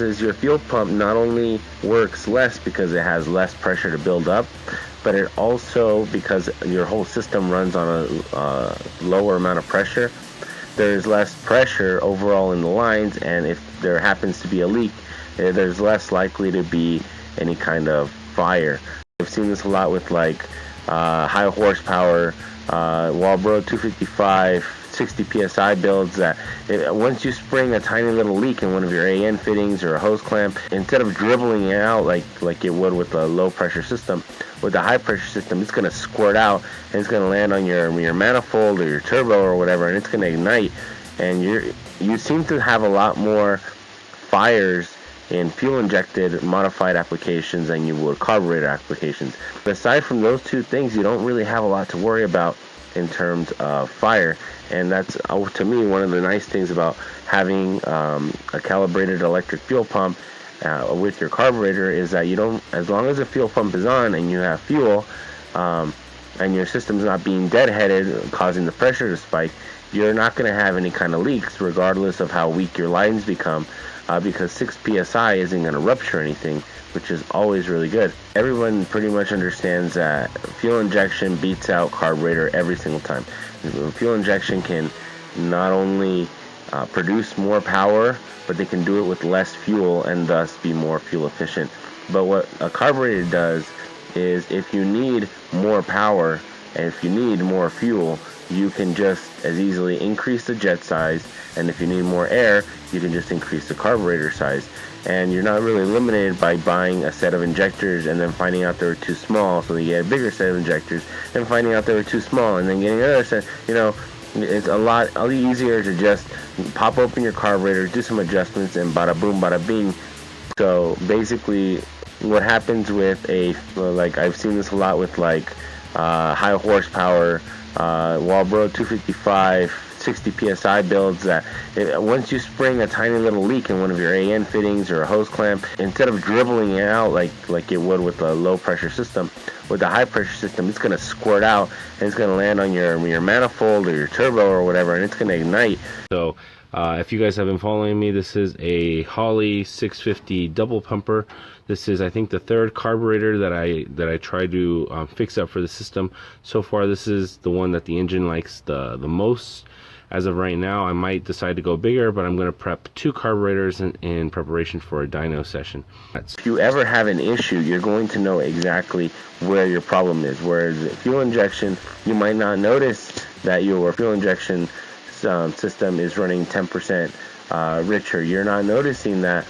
is your fuel pump not only works less because it has less pressure to build up, but it also, because your whole system runs on a lower amount of pressure, there's less pressure overall in the lines, and if there happens to be a leak, there's less likely to be any kind of fire. I've seen this a lot with like high horsepower Walbro 255 60 psi builds that once you spring a tiny little leak in one of your AN fittings or a hose clamp, instead of dribbling it out like it would with a low pressure system, with the high pressure system, it's going to squirt out and it's going to land on your manifold or your turbo or whatever, and it's going to ignite, and you seem to have a lot more fires in fuel injected modified applications than you would carburetor applications. But aside from those two things, you don't really have a lot to worry about in terms of fire, and that's to me one of the nice things about having a calibrated electric fuel pump with your carburetor, is that you don't, as long as the fuel pump is on and you have fuel and your system's not being deadheaded causing the pressure to spike, you're not going to have any kind of leaks regardless of how weak your lines become, because 6 psi isn't going to rupture anything, which is always really good. Everyone pretty much understands that fuel injection beats out carburetor every single time. Fuel injection can not only produce more power, but they can do it with less fuel and thus be more fuel efficient. But what a carburetor does is, if you need more power and if you need more fuel, you can just as easily increase the jet size, and if you need more air, you can just increase the carburetor size. And you're not really limited by buying a set of injectors and then finding out they were too small, so you get a bigger set of injectors, and finding out they were too small, and then getting another set. It's a lot easier to just pop open your carburetor, do some adjustments, and bada boom, bada bing. So basically, what happens with like I've seen this a lot with like high horsepower Walbro 255 60 psi builds, that once you spring a tiny little leak in one of your AN fittings or a hose clamp, instead of dribbling it out like it would with a low pressure system, with the high pressure system, it's going to squirt out and it's going to land on your manifold or your turbo or whatever, and it's going to ignite. So if you guys have been following me, this is a Holley 650 double pumper. This is, I think, the third carburetor that I tried to fix up for the system. So far, this is the one that the engine likes the most. As of right now, I might decide to go bigger, but I'm going to prep 2 carburetors in preparation for a dyno session. If you ever have an issue, you're going to know exactly where your problem is. Whereas fuel injection, you might not notice that your fuel injection system is running 10% richer. You're not noticing that